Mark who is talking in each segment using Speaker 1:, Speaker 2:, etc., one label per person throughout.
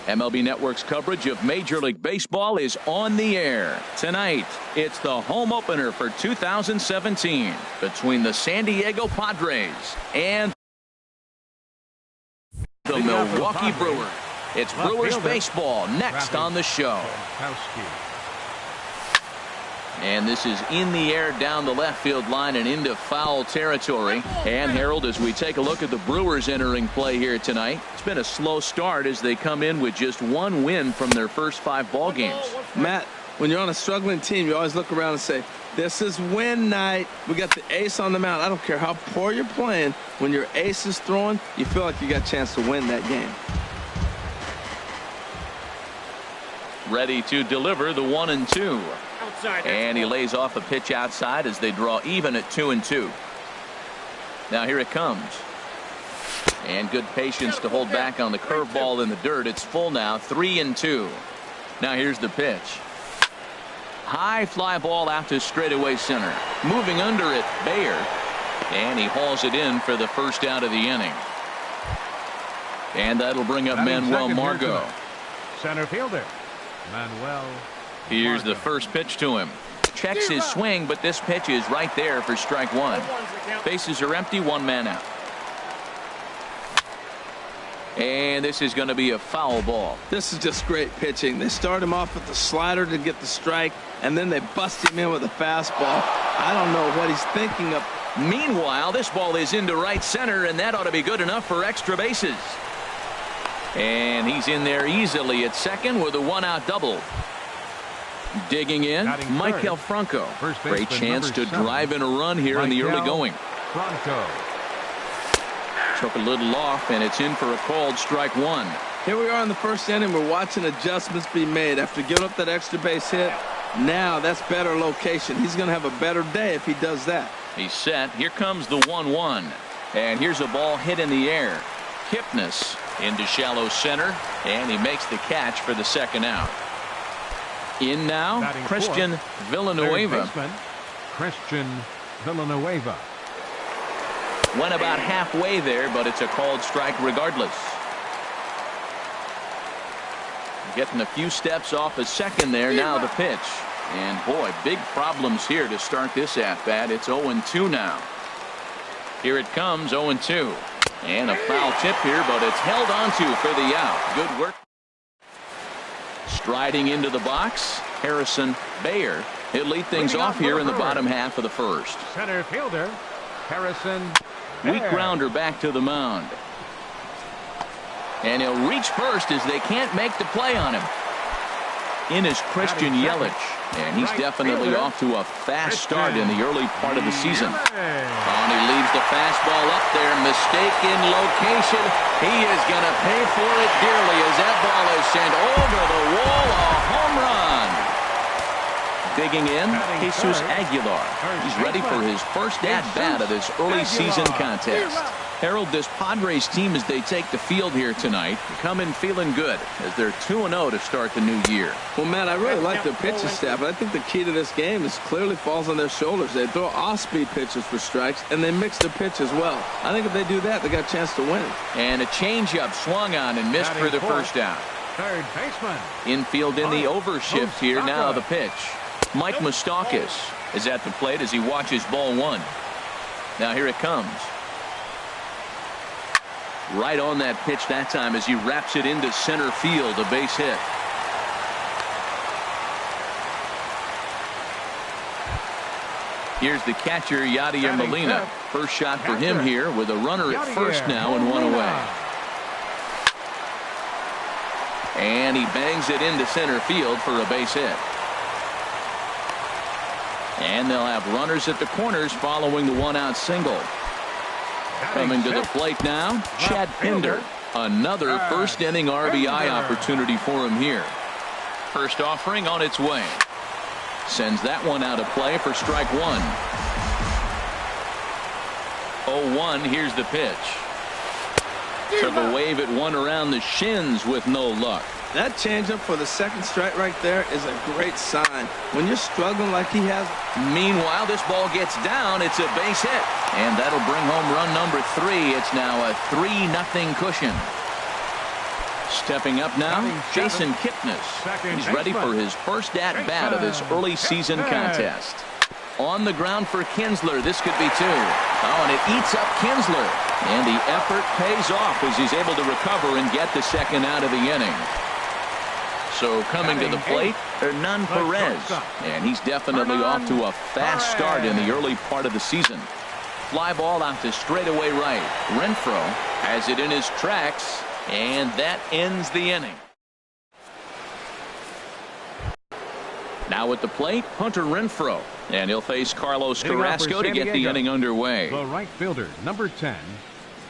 Speaker 1: MLB Network's coverage of Major League Baseball is on the air. Tonight, it's the home opener for 2017 between the San Diego Padres and the Milwaukee Brewers. It's Brewers baseball next on the show. And this is in the air down the left field line and into foul territory. And Harold, as we take a look at the Brewers entering play here tonight, it's been a slow start as they come in with just one win from their first 5 ball games.
Speaker 2: Matt, when you're on a struggling team, you always look around and say, this is win night. We got the ace on the mound. I don't care how poor you're playing. When your ace is throwing, you feel like you got a chance to win that game.
Speaker 1: Ready to deliver the 1-2. And he lays off a pitch outside as they draw even at 2-2. Now here it comes. And good patience to hold back on the curveball in the dirt. It's full now, 3-2. Now here's the pitch. High fly ball out to straightaway center. Moving under it, Bayer. And he hauls it in for the first out of the inning. And that'll bring up Manuel Margot.
Speaker 3: Center fielder, Manuel.
Speaker 1: Here's the first pitch to him. Checks his swing, but this pitch is right there for strike 1. Bases are empty, 1 man out. And this is going to be a foul ball.
Speaker 2: This is just great pitching. They start him off with the slider to get the strike, and then they bust him in with a fastball. I don't know what he's thinking of.
Speaker 1: Meanwhile, this ball is into right center, and that ought to be good enough for extra bases. And he's in there easily at second with a 1-out double. Digging in, Michael Franco. Great chance to drive in a run here in the early going.
Speaker 3: Franco.
Speaker 1: Took a little off, and it's in for a called strike 1.
Speaker 2: Here we are in the first inning. We're watching adjustments be made after giving up that extra base hit. Now that's better location. He's going to have a better day if he does that.
Speaker 1: He's set. Here comes the 1-1. And here's a ball hit in the air. Kipnis into shallow center, and he makes the catch for the second out. In now, Christian Villanueva.
Speaker 3: Christian Villanueva.
Speaker 1: Went about halfway there, but it's a called strike regardless. Getting a few steps off a second there. Now the pitch. And boy, big problems here to start this at-bat. It's 0-2 now. Here it comes, 0-2. And a foul tip here, but it's held onto for the out. Good work. Striding into the box, Harrison Bayer. He'll lead things off here in the bottom half of the first.
Speaker 3: Center fielder, Harrison Bayer.
Speaker 1: Weak grounder back to the mound. And he'll reach first as they can't make the play on him. In is Christian Yelich. And he's definitely off to a fast start in the early part of the season. And he leaves the fastball up there. Mistaken location. He is going to pay for it dearly as that ball is sent over the wall. A home run. Digging in, Jesus Aguilar. He's ready for his first at-bat of this early season contest. Harold, this Padres team, as they take the field here tonight, come in feeling good as they're 2-0 to start the new year.
Speaker 2: Well, Matt, I really like their pitching staff, but I think the key to this game is clearly falls on their shoulders. They throw off-speed pitches for strikes, and they mix their pitch as well. I think if they do that, they got a chance to win.
Speaker 1: And a changeup swung on and missed for the first out.
Speaker 3: Third baseman.
Speaker 1: Infield in the overshift here. Now the pitch. Mike Moustakas is at the plate as he watches ball 1. Now here it comes. Right on that pitch that time as he wraps it into center field, a base hit. Here's the catcher, Yadier Molina. First shot for him here with a runner at first now and 1 away. And he bangs it into center field for a base hit. And they'll have runners at the corners following the 1-out single. Coming to the plate now, Chad Pinder. Another first inning RBI opportunity for him here. First offering on its way. Sends that one out of play for strike 1. 0-1. Here's the pitch. Took a wave at one around the shins with no luck.
Speaker 2: That changeup for the second strike right there is a great sign. When you're struggling like he has.
Speaker 1: Meanwhile, this ball gets down. It's a base hit. And that'll bring home run number 3. It's now a 3-0 cushion. Stepping up now, Jason Kipnis. He's ready for his first at-bat of this early season contest. On the ground for Kinsler. This could be 2. Oh, and it eats up Kinsler. And the effort pays off as he's able to recover and get the second out of the inning. So coming to the plate, Hernan Perez. And he's definitely off to a fast start in the early part of the season. Fly ball out to straightaway right. Renfroe has it in his tracks, and that ends the inning. Now at the plate, Hunter Renfroe. And he'll face Carlos Carrasco to get the inning underway.
Speaker 3: The right fielder, number 10,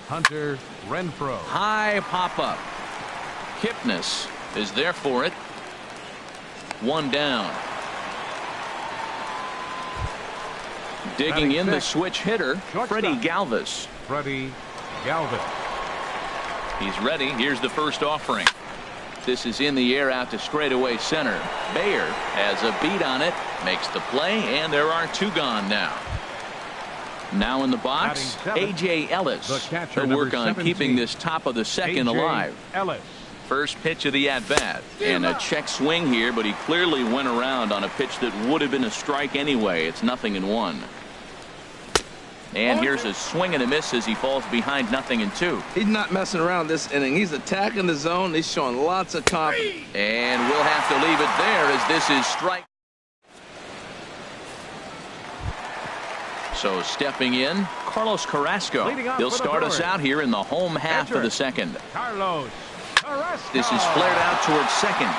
Speaker 3: Hunter Renfroe.
Speaker 1: High pop-up. Kipnis is there for it. 1 down. Digging in the switch hitter, Freddie Galvis.
Speaker 3: Freddie Galvis.
Speaker 1: He's ready. Here's the first offering. This is in the air out to straightaway center. Bayer has a beat on it, makes the play, and there are 2 gone now. Now in the box, A.J. Ellis. He'll work on keeping this top of the second alive.
Speaker 3: Ellis.
Speaker 1: First pitch of the at-bat. And a check swing here, but he clearly went around on a pitch that would have been a strike anyway. It's 0-1. And here's a swing and a miss as he falls behind 0-2.
Speaker 2: He's not messing around this inning. He's attacking the zone. He's showing lots of confidence.
Speaker 1: And we'll have to leave it there as this is strike. So stepping in, Carlos Carrasco. He'll start us out here in the home half of the second.
Speaker 3: Carlos Carrasco.
Speaker 1: This is flared out towards second.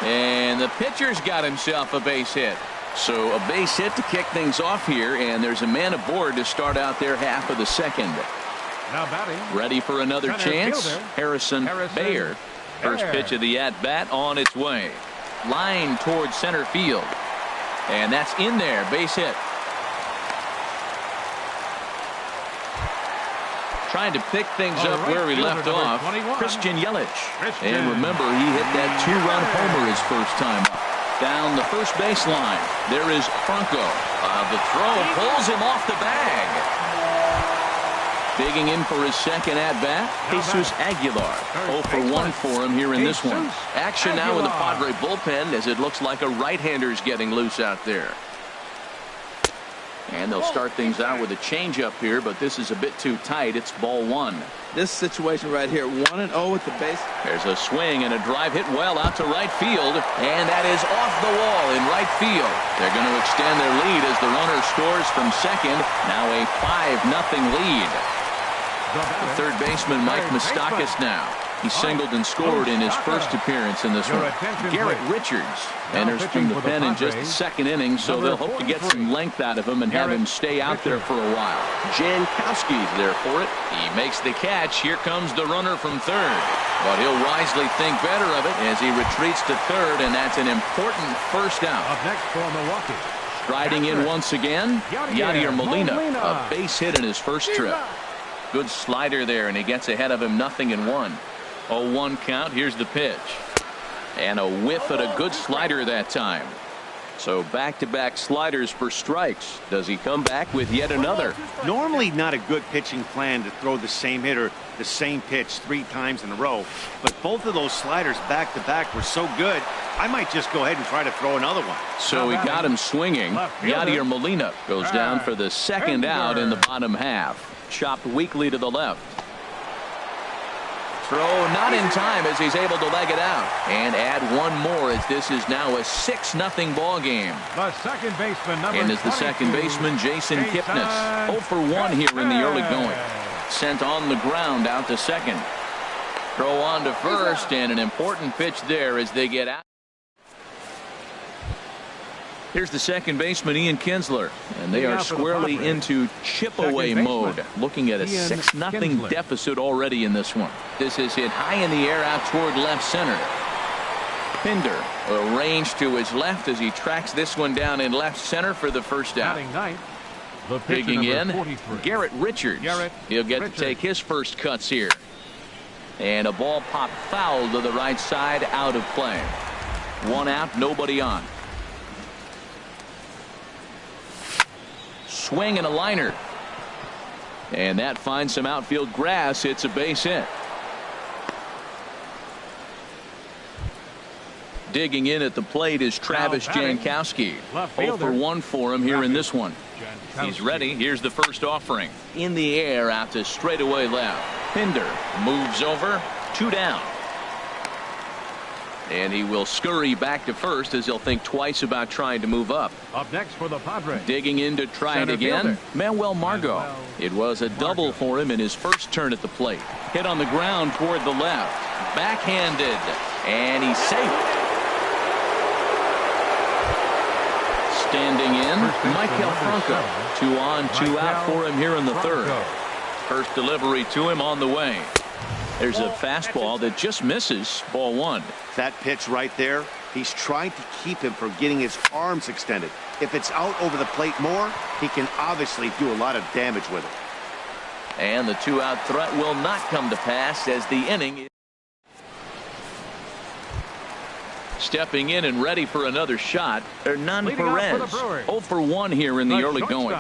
Speaker 1: And the pitcher's got himself a base hit. So a base hit to kick things off here, and there's a man aboard to start out their half of the second.
Speaker 3: Now batting.
Speaker 1: Ready for another chance.
Speaker 3: Fielder.
Speaker 1: Harrison Bayer. First pitch of the at-bat on its way. Line towards center field. And that's in there. Base hit. Trying to pick things up where he left off.
Speaker 3: 21.
Speaker 1: Christian Yelich. And remember, he hit that 2-run homer his first time up. Down the first baseline. There is Franco. The throw pulls him off the bag. Digging in for his second at-bat, Jesus Aguilar. 0 for 1 for him here in this one. Action now in the Padre bullpen as it looks like a right-hander's getting loose out there. And they'll start things out with a changeup here, but this is a bit too tight. It's ball 1.
Speaker 2: This situation right here, 1-0 at the base.
Speaker 1: There's a swing and a drive hit well out to right field, and that is off the wall in right field. They're going to extend their lead as the runner scores from second. Now a 5-0 lead. The third baseman, Mike Moustakas now. He singled and scored in his first appearance in this one. Garrett Richards enters from the pen in just the second inning, so they'll hope to get some length out of him and have him stay out there for a while. Jankowski's there for it. He makes the catch. Here comes the runner from third. But he'll wisely think better of it as he retreats to third, and that's an important first out.
Speaker 3: Up next for Milwaukee.
Speaker 1: Striding in once again, Yadier Molina. A base hit in his first trip. Good slider there, and he gets ahead of him 0-1. 0-1 count. Here's the pitch. And a whiff at a good slider that time. So back-to-back sliders for strikes. Does he come back with yet another?
Speaker 4: Normally not a good pitching plan to throw the same hitter the same pitch 3 times in a row. But both of those sliders back-to-back were so good, I might just go ahead and try to throw another one.
Speaker 1: So he got him swinging. Yadier Molina goes down for the second out in the bottom half. Chopped weakly to the left. Throw not in time as he's able to leg it out. And add one more as this is now a 6-0 ball game.
Speaker 3: The second baseman, number
Speaker 1: and as the second baseman, Jason Kipnis. 0 for 1 here in the early going. Sent on the ground out to second. Throw on to first, and an important pitch there as they get out. Here's the second baseman, Ian Kinsler, and they are squarely into chip-away mode, looking at a 6-0 deficit already in this one. This is hit high in the air out toward left center. Pinder arranged to his left as he tracks this one down in left center for the first out. Digging in, Garrett Richards. He'll get to take his first cuts here. And a ball popped foul to the right side, out of play. 1 out, nobody on. Swing and a liner. And that finds some outfield grass. It's a base hit. Digging in at the plate is Travis Jankowski. 0 for 1 for him here in this one. He's ready. Here's the first offering. In the air out to straightaway left. Pinder moves over. 2 down. And he will scurry back to first as he'll think twice about trying to move up.
Speaker 3: Up next for the Padres.
Speaker 1: Digging in to try it again. Manuel Margot. It was a double for him in his first turn at the plate. Hit on the ground toward the left. Backhanded. And he's safe. Standing in, Michael Franco. 2 on, 2 out for him here in the third. First delivery to him on the way. There's a fastball that just misses. Ball 1.
Speaker 4: That pitch right there, he's trying to keep him from getting his arms extended. If it's out over the plate more, he can obviously do a lot of damage with it.
Speaker 1: And the 2-out threat will not come to pass as the inning is stepping in and ready for another shot. Hernan Perez. 0 for 1 here in the early going.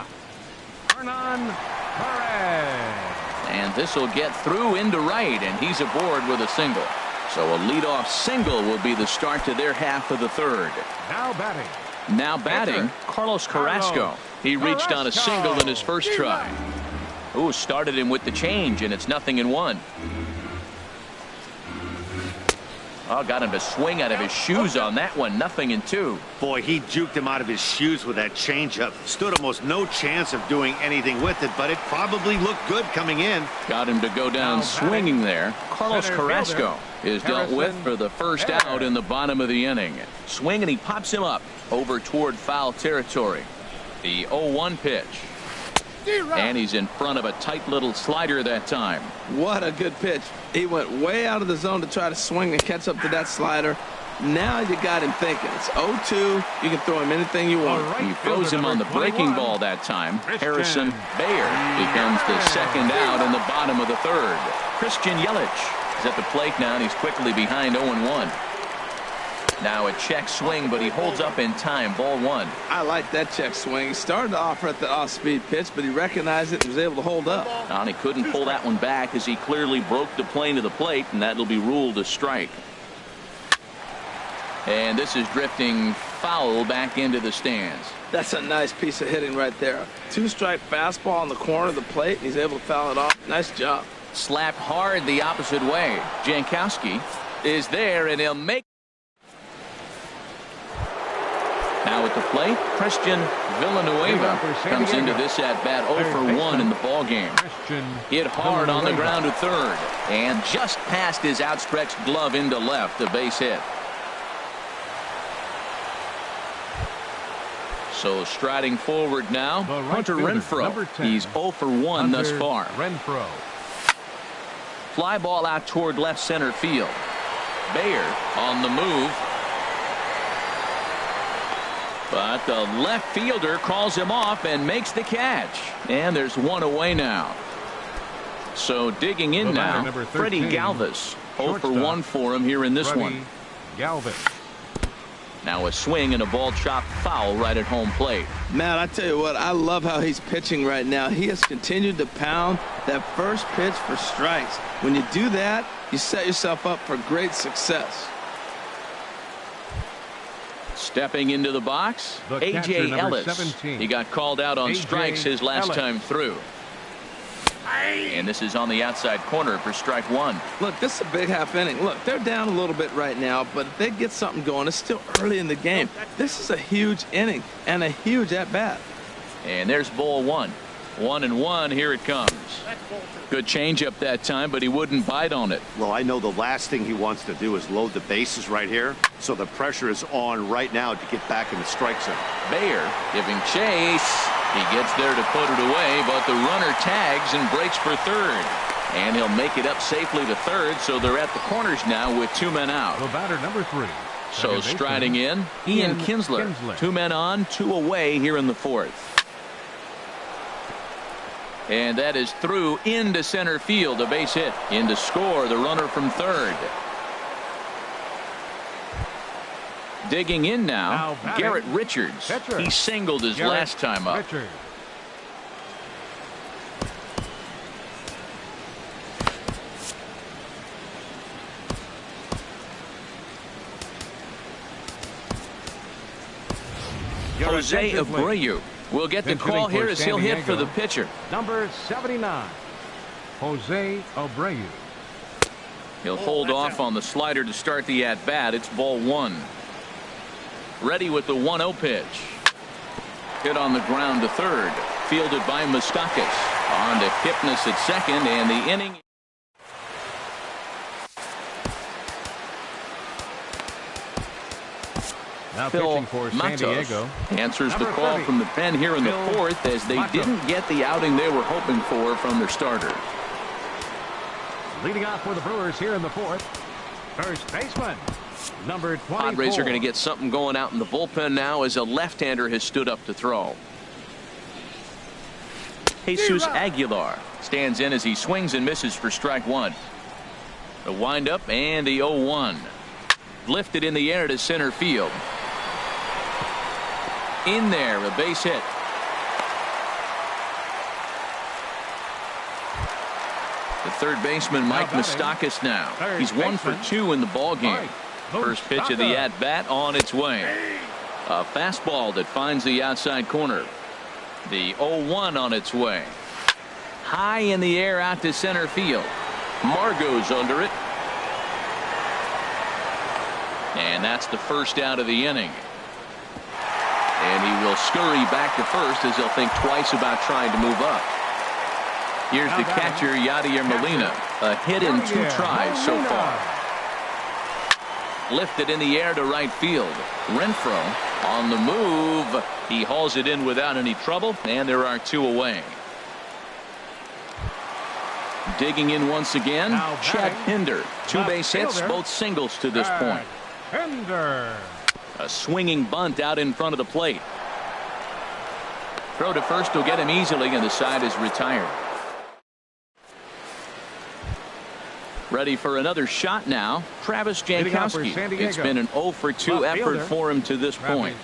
Speaker 3: Hernan Perez.
Speaker 1: And this will get through into right, and he's aboard with a single. So a leadoff single will be the start to their half of the third. Now batting, Carlos Carrasco. He reached on a single in his first try. Ooh, started him with the change, and it's 0-1. Oh, got him to swing out of his shoes on that one. 0-2.
Speaker 4: Boy, he juked him out of his shoes with that changeup. Stood almost no chance of doing anything with it, but it probably looked good coming in.
Speaker 1: Got him to go down swinging there. Carlos Carrasco is dealt with for the first out in the bottom of the inning. Swing, and he pops him up over toward foul territory. The 0-1 pitch. And he's in front of a tight little slider that time.
Speaker 2: What a good pitch. He went way out of the zone to try to swing and catch up to that slider. Now you got him thinking. It's 0-2. You can throw him anything you want.
Speaker 1: He throws him on the breaking ball that time. Harrison Bayer becomes the second out in the bottom of the third. Christian Yelich is at the plate now, and he's quickly behind 0-1. Now a check swing, but he holds up in time. Ball 1.
Speaker 2: I like that check swing. He started off at the off-speed pitch, but he recognized it and was able to hold up.
Speaker 1: And he couldn't pull that one back as he clearly broke the plane to the plate, and that'll be ruled a strike. And this is drifting foul back into the stands.
Speaker 2: That's a nice piece of hitting right there. 2-strike fastball on the corner of the plate, and he's able to foul it off. Nice job.
Speaker 1: Slapped hard the opposite way. Jankowski is there, and he'll make. Now at the plate, Christian Villanueva comes into this at-bat 0 for 1 in the ballgame. Hit hard on the ground to third, and just past his outstretched glove into left, a base hit. So striding forward now, Hunter Renfroe. He's 0 for 1 thus far. Fly ball out toward left center field. Bayer on the move. But the left fielder calls him off and makes the catch. And there's one away now. So digging in now, Freddie Galvis. 0 for 1 for him here in this one. Now a swing and a ball chopped foul right at home plate.
Speaker 2: Matt, I tell you what, I love how he's pitching right now. He has continued to pound that first pitch for strikes. When you do that, you set yourself up for great success.
Speaker 1: Stepping into the box, A.J. Ellis. 17. He got called out on strikes his last time through. And this is on the outside corner for strike 1.
Speaker 2: Look, this is a big half inning. Look, they're down a little bit right now, but if they get something going, it's still early in the game. This is a huge inning and a huge at-bat.
Speaker 1: And there's ball 1. 1-1, here it comes. Good changeup that time, but he wouldn't bite on it.
Speaker 4: Well, I know the last thing he wants to do is load the bases right here, so the pressure is on right now to get back in the strike zone.
Speaker 1: Bayer giving chase. He gets there to put it away, but the runner tags and breaks for third. And he'll make it up safely to third, so they're at the corners now with 2 men out.
Speaker 3: The batter number 3.
Speaker 1: So striding in, Ian Kinsler. 2 men on, 2 away here in the fourth. And that is through into center field, a base hit. In to score, the runner from third. Digging in now, Garrett Richards. He singled his last time up. Jose Abreu will get the call here as he'll hit for the pitcher.
Speaker 3: Number 79, Jose Abreu.
Speaker 1: He'll hold off on the slider to start the at-bat. It's ball one. Ready with the 1-0 pitch. Hit on the ground to third. Fielded by Moustakas. On to Kipnis at second, and the inning.
Speaker 3: Now
Speaker 1: Phil
Speaker 3: pitching for San Diego.
Speaker 1: answers the
Speaker 3: Number
Speaker 1: call
Speaker 3: 30,
Speaker 1: from the pen here in the
Speaker 3: Phil
Speaker 1: fourth as they
Speaker 3: Matos.
Speaker 1: didn't get the outing they were hoping for from their starter.
Speaker 3: Leading off for the Brewers here in the fourth. First baseman, number 24.
Speaker 1: Padres are going to get something going out in the bullpen now as a left-hander has stood up to throw. Jesus Aguilar stands in as he swings and misses for strike one. The windup and the 0-1. Lifted in the air to center field. In there, a base hit. The third baseman, Mike Moustakas, now. He's 1 for 2 in the ball game. First pitch of the at-bat on its way. A fastball that finds the outside corner. The 0-1 on its way. High in the air out to center field. Margot's under it. And that's the first out of the inning. And he will scurry back to first as he'll think twice about trying to move up. Here's the catcher, Yadier Molina. A hit in 2 tries so far. Lifted in the air to right field. Renfroe on the move. He hauls it in without any trouble, and there are 2 away. Digging in once again, Chad Pinder. 2 base hits, both singles to this point.
Speaker 3: Pinder.
Speaker 1: A swinging bunt out in front of the plate. Throw to first will get him easily, and the side is retired. Ready for another shot now, Travis Jankowski. It's been an 0 for 2 effort for him to this point.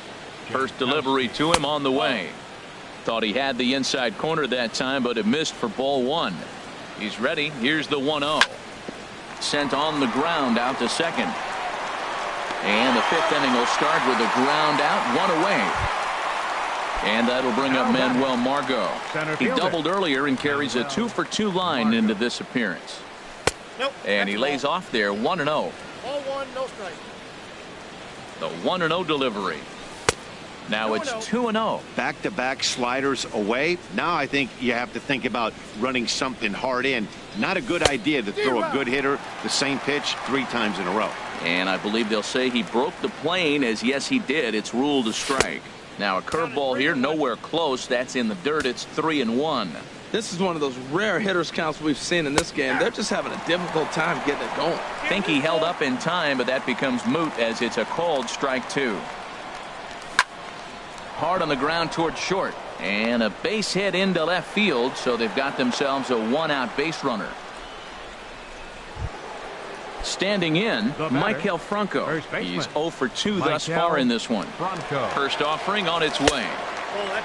Speaker 1: First delivery to him on the way. Thought he had the inside corner that time, but it missed for ball one. He's ready. Here's the 1-0. Sent on the ground out to second. And the 5th inning will start with a ground out, 1 away. And that'll bring up Manuel Margot. He doubled earlier and carries a 2 for 2 line into this appearance. And he lays off there, 1-0.
Speaker 5: Ball one, no strike.
Speaker 1: The 1-0 delivery. Now it's 2-0.
Speaker 4: Back-to-back sliders away. Now I think you have to think about running something hard in. Not a good idea to throw a good hitter the same pitch 3 times in a row.
Speaker 1: And I believe they'll say he broke the plane, as yes he did. It's ruled a strike. Now a curveball here, nowhere close. That's in the dirt. It's 3-1.
Speaker 2: This is one of those rare hitters counts we've seen in this game. They're just having a difficult time getting it going.
Speaker 1: Think he held up in time, but that becomes moot as it's a called strike 2. Hard on the ground towards short, and a base hit into left field, so they've got themselves a 1-out base runner. Standing in, Maikel Franco. He's 0 for 2 thus far in this one. First offering on its way.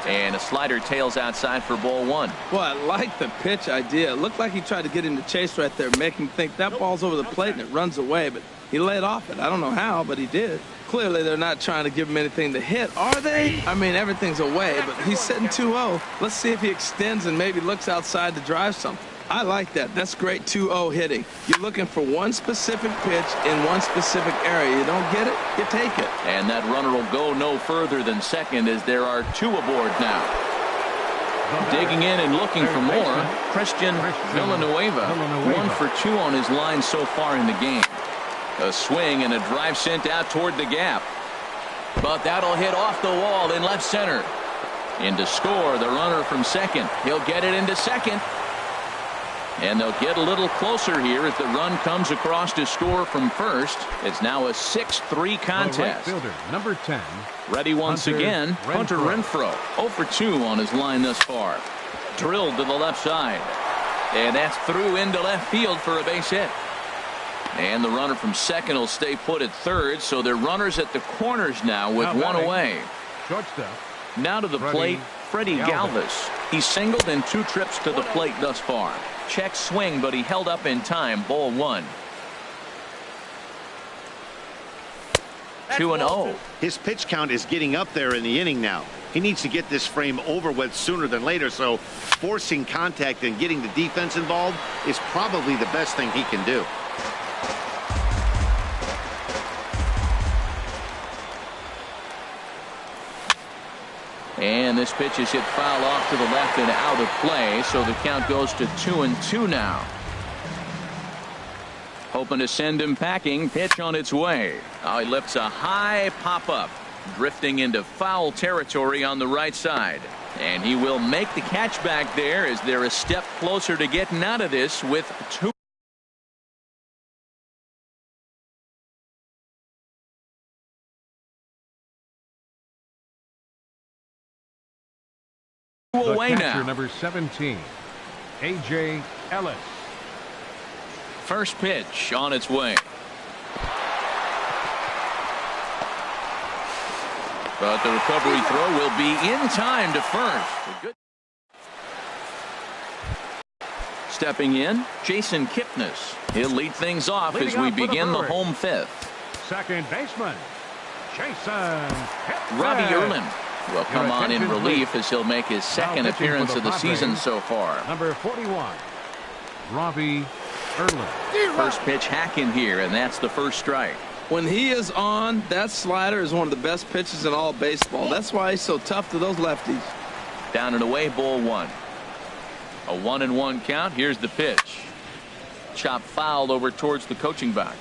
Speaker 1: And a slider tails outside for ball one.
Speaker 2: Well, I like the pitch idea. It looked like he tried to get him to chase right there, make him think that ball's over the plate and it runs away, but he laid off it. I don't know how, but he did. Clearly, they're not trying to give him anything to hit, are they? I mean, everything's away, but he's sitting 2-0. Let's see if he extends and maybe looks outside to drive something. I like that. That's great 2-0 hitting. You're looking for one specific pitch in one specific area. You don't get it, you take it.
Speaker 1: And that runner will go no further than second as there are 2 aboard now. Digging in and looking for more, Christian Villanueva. 1 for 2 on his line so far in the game. A swing and a drive sent out toward the gap. But that'll hit off the wall in left center. In to score, the runner from second. He'll get it into second. And they'll get a little closer here as the run comes across to score from first. It's now a 6-3 contest.
Speaker 3: Right fielder, number 10.
Speaker 1: Ready once again, Hunter Renfroe. 0 for 2 on his line thus far. Drilled to the left side. And that's through into left field for a base hit. And the runner from second will stay put at third, so they're runners at the corners now with 1 away.
Speaker 3: Shortstop.
Speaker 1: Now to the plate, Freddie Galvis. He's singled in 2 trips to the plate thus far. Check swing, but he held up in time. Ball one. 2-0.
Speaker 4: His pitch count is getting up there in the inning now. He needs to get this frame over with sooner than later, so forcing contact and getting the defense involved is probably the best thing he can do.
Speaker 1: And this pitch is hit foul off to the left and out of play, so the count goes to 2-2 now. Hoping to send him packing. Pitch on its way. He lifts a high pop-up, drifting into foul territory on the right side. And he will make the catch back there as they're a step closer to getting out of this with 2 away now.
Speaker 3: Number 17, A.J. Ellis.
Speaker 1: First pitch on its way. But the recovery throw will be in time to first. Good. Stepping in, Jason Kipnis. He'll lead things off as we begin the home fifth.
Speaker 3: Second baseman, Jason Kipnis.
Speaker 1: Robbie Erlin will come on in relief as he'll make his second appearance of the season so far.
Speaker 3: Number 41, Robbie Erlin.
Speaker 1: First pitch hack in here, and that's the first strike.
Speaker 2: When he is on, that slider is one of the best pitches in all baseball. That's why he's so tough to those lefties.
Speaker 1: Down and away, ball one. A 1-1 count. Here's the pitch. Chop fouled over towards the coaching box.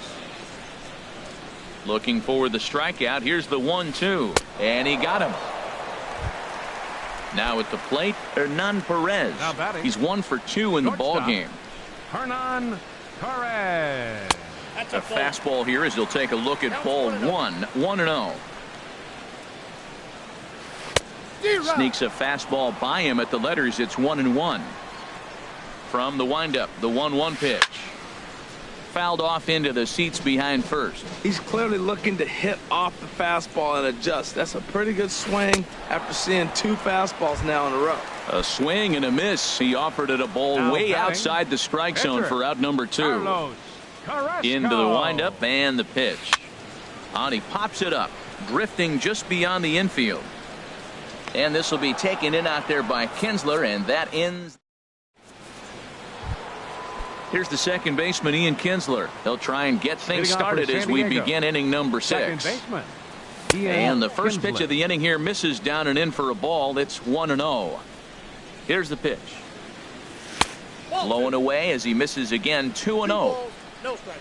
Speaker 1: Looking for the strikeout. Here's the 1-2, and he got him. Now at the plate, Hernan Perez. He's 1 for 2 in the ball game.
Speaker 3: Hernan Perez.
Speaker 1: A fastball here as he'll take a look at ball 1-0. Sneaks a fastball by him at the letters. It's 1-1. From the windup, the 1-1 pitch. Fouled off into the seats behind first.
Speaker 2: He's clearly looking to hit off the fastball and adjust. That's a pretty good swing after seeing 2 fastballs now in a row.
Speaker 1: A swing and a miss. He offered it a ball way outside the strike zone for out number 2. Into the windup and the pitch. And he pops it up, drifting just beyond the infield. And this will be taken in out there by Kinsler, and that ends. Here's the second baseman, Ian Kinsler. They'll try and get things started as we begin inning number 6. And the first pitch of the inning here misses down and in for a ball. It's 1-0. Here's the pitch. Blowing away as he misses again. 2-0.
Speaker 5: No strike.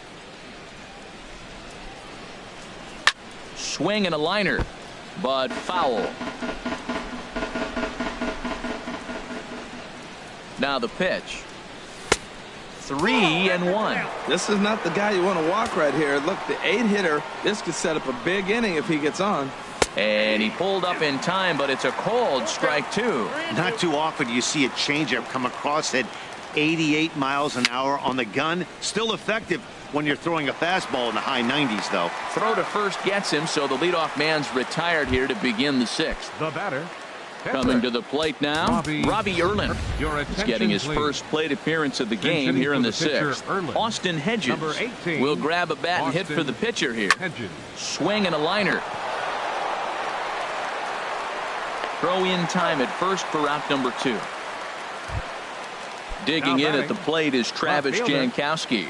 Speaker 1: Swing and a liner, but foul. Now the pitch. 3-1.
Speaker 2: This is not the guy you want to walk right here. Look, the 8-hitter, this could set up a big inning if he gets on.
Speaker 1: And he pulled up in time, but it's a called strike 2.
Speaker 4: Not too often you see a changeup come across at 88 miles an hour on the gun. Still effective when you're throwing a fastball in the high 90s, though.
Speaker 1: Throw to first gets him, so the leadoff man's retired here to begin the 6th.
Speaker 3: The batter,
Speaker 1: coming to the plate now, Robbie Erlin. He's getting his first plate appearance of the game here in the 6th. Austin Hedges will grab a bat and hit for the pitcher here. Swing and a liner. Throw in time at first for out number 2. Digging in at the plate is Travis Jankowski.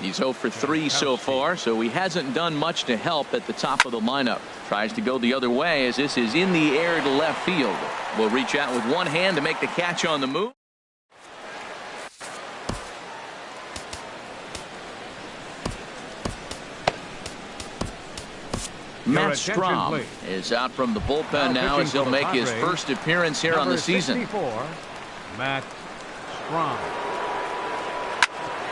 Speaker 1: He's 0 for 3 so far, so he hasn't done much to help at the top of the lineup. Tries to go the other way as this is in the air to left field. Will reach out with one hand to make the catch on the move. Matt Strom is out from the bullpen now as he'll make his first appearance here on the season.
Speaker 3: Matt Strom.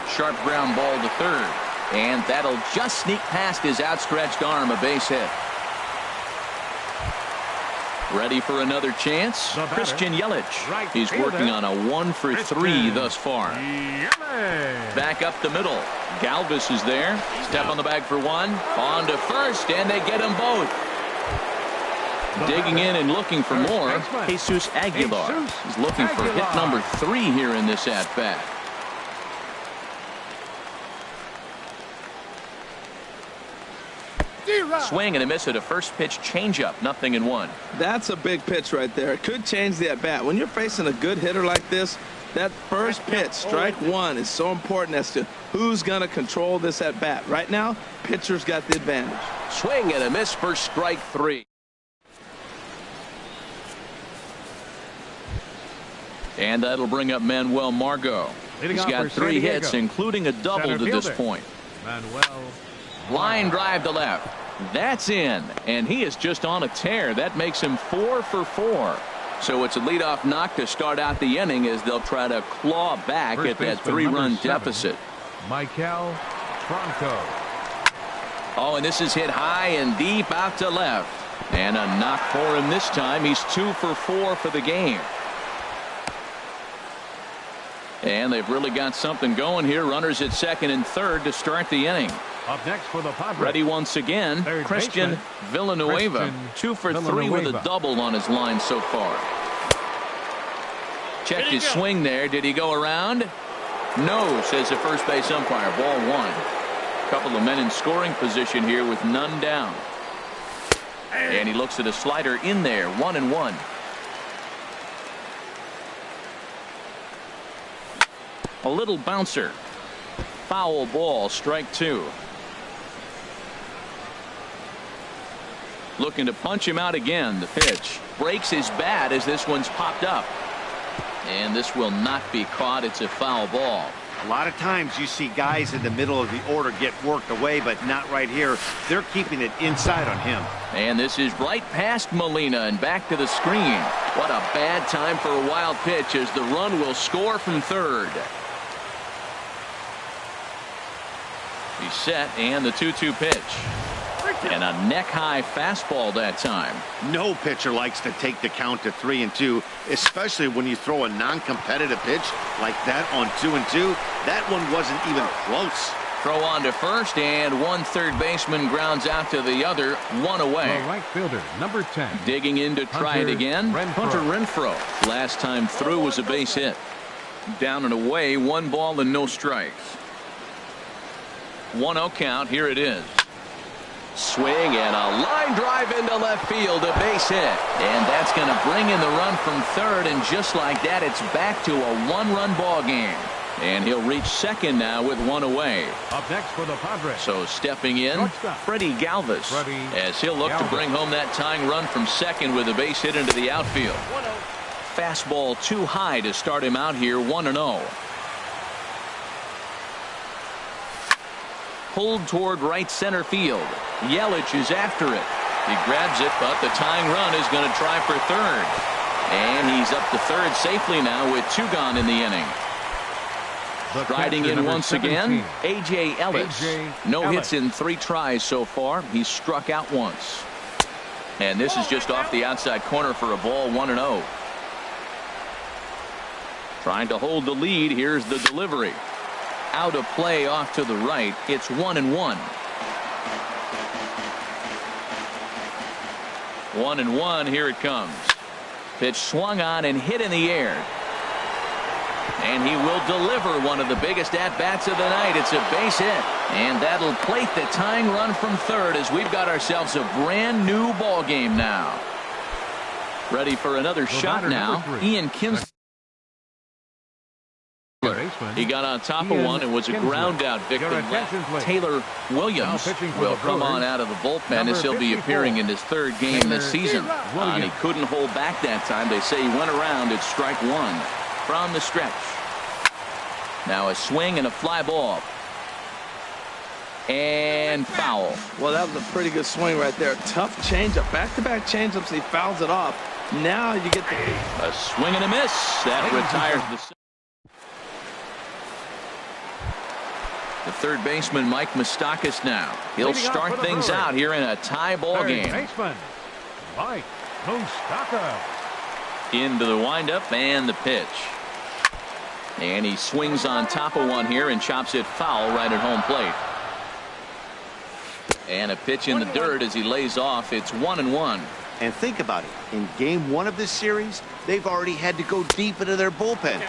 Speaker 1: Sharp ground ball to third, and that'll just sneak past his outstretched arm, a base hit. Ready for another chance? Christian Yelich. He's working on a 1 for 3 thus far. Back up the middle. Galvis is there. Step on the bag for 1. On to first, and they get them both. Digging in and looking for more, Jesus Aguilar. He's looking for hit number 3 here in this at-bat. Swing and a miss at a first pitch changeup. 0-1.
Speaker 2: That's a big pitch right there. It could change the at-bat. When you're facing a good hitter like this, that first pitch, strike one, is so important as to who's going to control this at-bat. Right now, pitcher's got the advantage.
Speaker 1: Swing and a miss for strike 3. And that'll bring up Manuel Margot. He's got 3 hits, including a double to this point. Line drive to left. That's in. And he is just on a tear. That makes him 4 for 4. So it's a leadoff knock to start out the inning as they'll try to claw back at that 3-run deficit.
Speaker 3: Michael Franco.
Speaker 1: Oh, and this is hit high and deep out to left. And a knock for him this time. He's 2 for 4 for the game. And they've really got something going here. Runners at second and third to start the inning.
Speaker 3: Up next for the Padres.
Speaker 1: Ready once again, Christian Villanueva. 2 for 3 with a double on his line so far. Checked his swing there. Did he go around? No, says the first base umpire. Ball 1. A couple of men in scoring position here with none down. And he looks at a slider in there. 1-1. A little bouncer. Foul ball, strike 2. Looking to punch him out again. The pitch breaks his bat as this one's popped up. And this will not be caught. It's a foul ball.
Speaker 4: A lot of times you see guys in the middle of the order get worked away, but not right here. They're keeping it inside on him.
Speaker 1: And this is right past Molina and back to the screen. What a bad time for a wild pitch as the run will score from third. He's set, and the 2-2 pitch. And a neck-high fastball that time.
Speaker 4: No pitcher likes to take the count to 3-2, especially when you throw a non-competitive pitch like that on 2-2. That one wasn't even close.
Speaker 1: Throw on to first, and one third baseman grounds out to the other. 1 away.
Speaker 3: The right fielder, number 10.
Speaker 1: Digging in to try it again. Hunter Renfroe. Last time through was a base hit. Down and away, 1 ball and no strikes. 1-0 count. Here it is. Swing and a line drive into left field, a base hit. And that's going to bring in the run from third, and just like that, it's back to a 1-run ball game. And he'll reach second now with 1 away.
Speaker 3: Up next for the Padres.
Speaker 1: So stepping in, Freddie Galvis, as he'll look to bring home that tying run from second with a base hit into the outfield. Fastball too high to start him out here. 1-0. Pulled toward right center field. Yelich is after it. He grabs it, but the tying run is going to try for third. And he's up to third safely now with 2 gone in the inning. Striding in once again, A.J. Ellis. No hits in 3 tries so far. He's struck out once. And this is just off the outside corner for a ball. 1-0. Trying to hold the lead. Here's the delivery. Out of play off to the right. It's 1-1. 1-1. Here it comes. Pitch swung on and hit in the air. And he will deliver one of the biggest at-bats of the night. It's a base hit. And that'll plate the tying run from third as we've got ourselves a brand new ball game now. Ready for another shot now. Ian Kinsler. He got on top of one and was a ground out victim. Taylor Williams will come on out of the bullpen as he'll be appearing in his 3rd game this season. And he couldn't hold back that time. They say he went around at strike 1 from the stretch. Now a swing and a fly ball. And foul.
Speaker 2: Well, that was a pretty good swing right there. Tough changeup. Back-to-back changeups. He fouls it off. Now you get
Speaker 1: a swing and a miss. That retires the. The third baseman, Mike Moustakas, now. He'll start things out here in a tie ball game.
Speaker 3: Baseman, Mike Moustakas.
Speaker 1: Into the windup and the pitch. And he swings on top of one here and chops it foul right at home plate. And a pitch in the dirt as he lays off. It's 1-1.
Speaker 4: And think about it. In game 1 of this series, they've already had to go deep into their bullpen.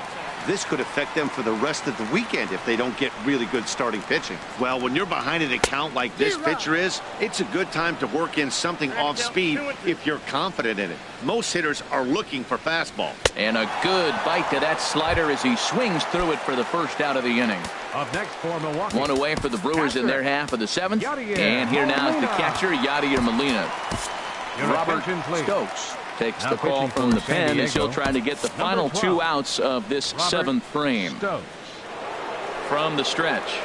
Speaker 4: this could affect them for the rest of the weekend if they don't get really good starting pitching. Well, when you're behind an account like this pitcher is, it's a good time to work in something off speed if you're confident in it. Most hitters are looking for fastball.
Speaker 1: And a good bite to that slider as he swings through it for the first out of the inning.
Speaker 3: Up next for Milwaukee.
Speaker 1: One away for the Brewers in their half of the seventh. And here now is the catcher, Yadier Molina. Robert Stokes takes the call from the pen as he'll try to get the final 2 outs of this seventh frame. From the stretch.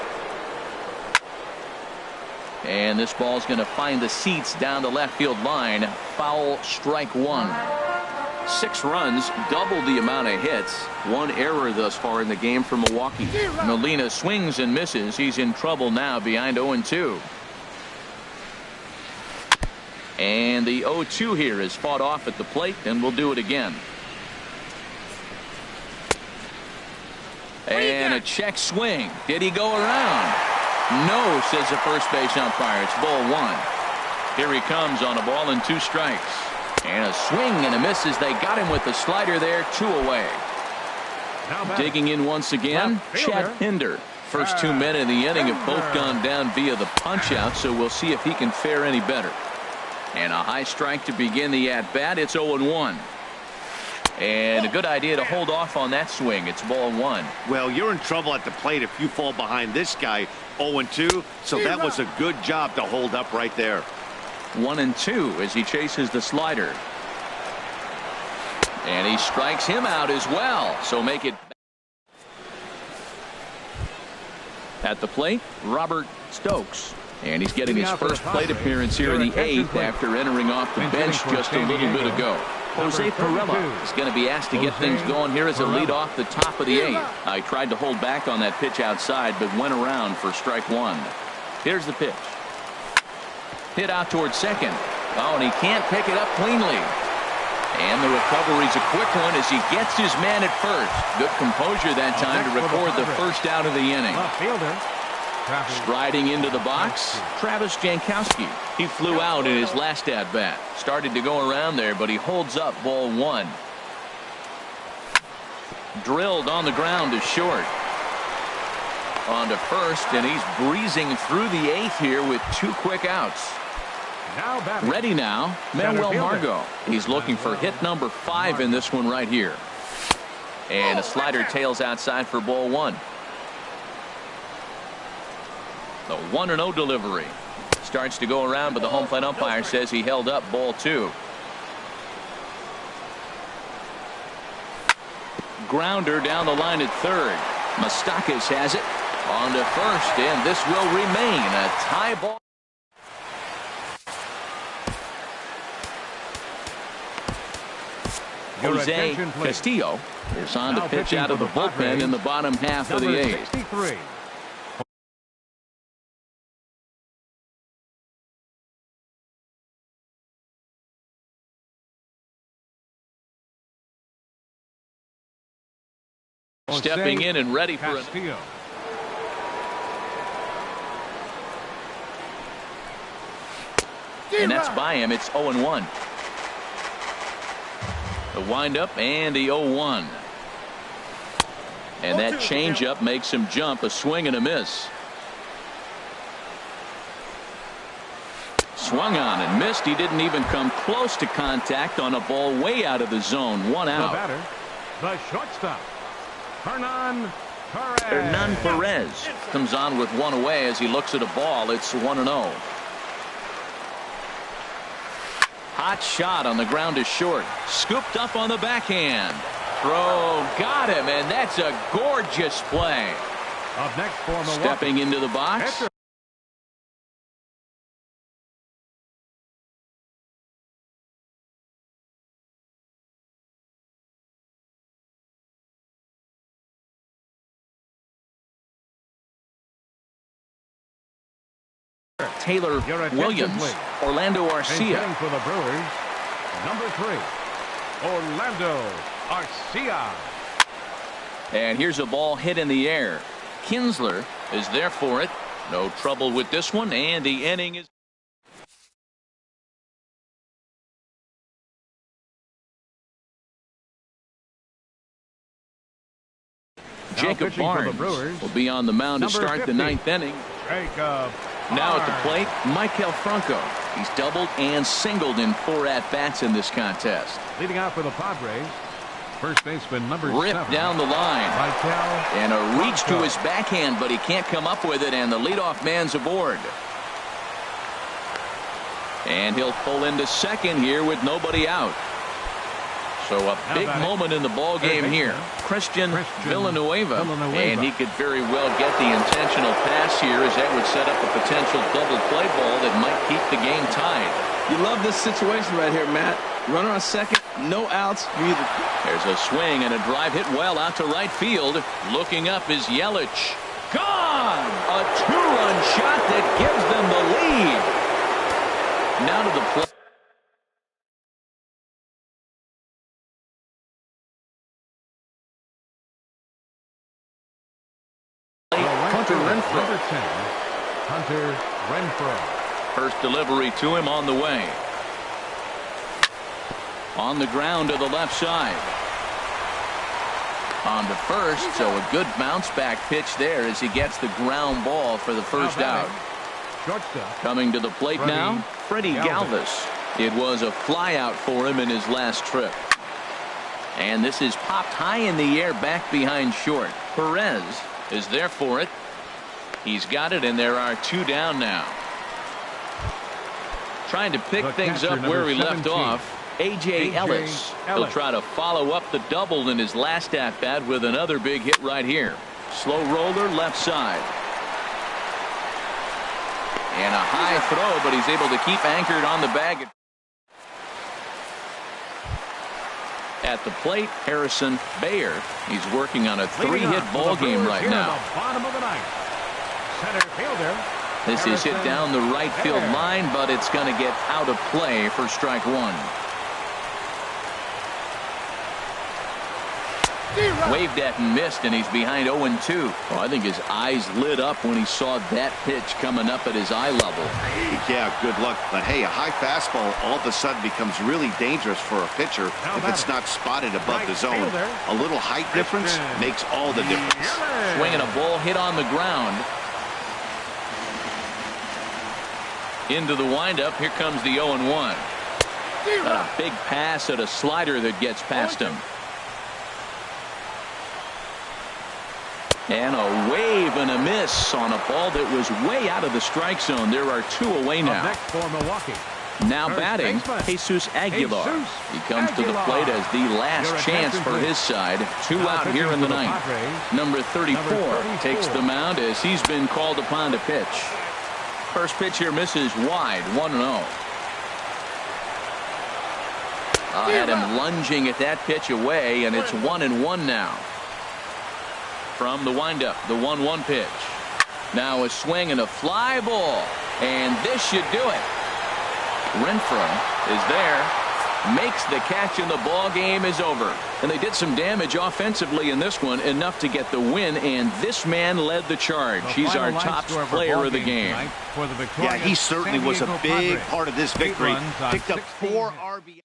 Speaker 1: And this ball's going to find the seats down the left field line. Foul, strike one. 6 runs, double the amount of hits. 1 error thus far in the game for Milwaukee. Molina swings and misses. He's in trouble now behind 0-2. And the 0-2 here is fought off at the plate, and we'll do it again. And a check swing. Did he go around? No, says the first base umpire. It's ball 1. Here he comes on a ball and 2 strikes. And a swing and a miss as they got him with the slider there. 2 away. Digging in once again, Chad Pinder. First 2 men in the inning have both gone down via the punch out, so we'll see if he can fare any better. And a high strike to begin the at-bat. It's 0-1. And a good idea to hold off on that swing. It's ball 1.
Speaker 4: Well, you're in trouble at the plate if you fall behind this guy 0-2. So that was a good job to hold up right there.
Speaker 1: 1-2 as he chases the slider. And he strikes him out as well. So make it at the plate, Robert Stokes. And he's getting his first plate appearance here in the 8th after entering off the bench just a little bit ago. Jose Perella is going to be asked to get things going here as a lead off the top of the 8th. I tried to hold back on that pitch outside, but went around for strike 1. Here's the pitch. Hit out towards second. Oh, and he can't pick it up cleanly. And the recovery's a quick one as he gets his man at first. Good composure that time to record the first out of the inning. Striding into the box, Travis Jankowski. He flew out in his last at-bat. Started to go around there, but he holds up ball 1. Drilled on the ground to short. On to first, and he's breezing through the 8th here with 2 quick outs. Ready now, Manuel Margot. He's looking for hit number 5 in this one right here. And a slider tails outside for ball 1. The 1-0 delivery. Starts to go around, but the home plate umpire says he held up ball 2. Grounder down the line at third. Moustakas has it on to first, and this will remain a tie ball. Jose Castillo is on to pitch out of the bullpen in the bottom half of the 8th. Stepping in and ready for it. And that's by him. It's 0-1. The windup and the 0-1. And that changeup makes him jump. A swing and a miss. Swung on and missed. He didn't even come close to contact on a ball way out of the zone. 1 out.
Speaker 3: The batter, the shortstop, Hernan
Speaker 1: Perez comes on with 1 away as he looks at a ball. It's 1-0. Hot shot on the ground is short. Scooped up on the backhand. Throw got him, and that's a gorgeous play.
Speaker 3: Up next for Milwaukee.
Speaker 1: Stepping into the box. Taylor Williams, Orlando Arcia.
Speaker 3: For the Brewers, number 3, Orlando Arcia.
Speaker 1: And here's a ball hit in the air. Kinsler is there for it. No trouble with this one, and the inning is. Jacob Barnes will be on the mound to start the 9th inning. Now at the plate, Maikel Franco. He's doubled and singled in 4 at-bats in this contest.
Speaker 3: Leading out for the Padres, first baseman number 7.
Speaker 1: Ripped down the line. And a reach to his backhand, but he can't come up with it, and the leadoff man's aboard. And he'll pull into second here with nobody out. So a big moment in the ball game here. Christian Villanueva. And he could very well get the intentional pass here, as that would set up a potential double play ball that might keep the game tied.
Speaker 2: You love this situation right here, Matt. Runner on second, no outs.
Speaker 1: There's a swing and a drive hit well out to right field. Looking up is Yelich. Gone! A 2-run shot that gives them the lead. Now to the plate.
Speaker 3: Hunter Renfroe.
Speaker 1: First delivery to him on the way. On the ground to the left side. On to first, so a good bounce back pitch there as he gets the ground ball for the first out. Coming to the plate now, Freddie Galvis. It was a fly out for him in his last trip. And this is popped high in the air back behind short. Perez is there for it. He's got it, and there are 2 down now. Trying to pick things up where he left off. A.J. Ellis. He'll try to follow up the double in his last at-bat with another big hit right here. Slow roller left side. And a high throw, but he's able to keep anchored on the bag. At the plate, Harrison Bayer. He's working on a 3-hit ball game right now.
Speaker 3: Center fielder.
Speaker 1: This is hit down the right field line, but it's going to get out of play for strike 1. Waved at and missed, and he's behind 0-2. Well, I think his eyes lit up when he saw that pitch coming up at his eye level.
Speaker 4: Yeah, good luck. But hey, a high fastball all of a sudden becomes really dangerous for a pitcher if it's not spotted above the zone. A little height difference makes all the difference.
Speaker 1: Swinging a ball hit on the ground. Into the windup. Here comes the 0-1. A big pass at a slider that gets past him. And a wave and a miss on a ball that was way out of the strike zone. There are 2 away now.
Speaker 3: Next for Milwaukee.
Speaker 1: Now batting, Jesus Aguilar. He comes to the plate as the last chance for his side. 2 out here in the 9th. Number 34 takes the mound as he's been called upon to pitch. First pitch here misses wide, 1-0. Had him lunging at that pitch away, and it's 1-1 now. From the windup, the 1-1 pitch. Now a swing and a fly ball, and this should do it. Renfroe is there, makes the catch, and the ball game is over. And they did some damage offensively in this one, enough to get the win, and this man led the charge. He's our top player of the game.
Speaker 4: Yeah, he certainly was a big part of this victory. Picked up 4 RBIs.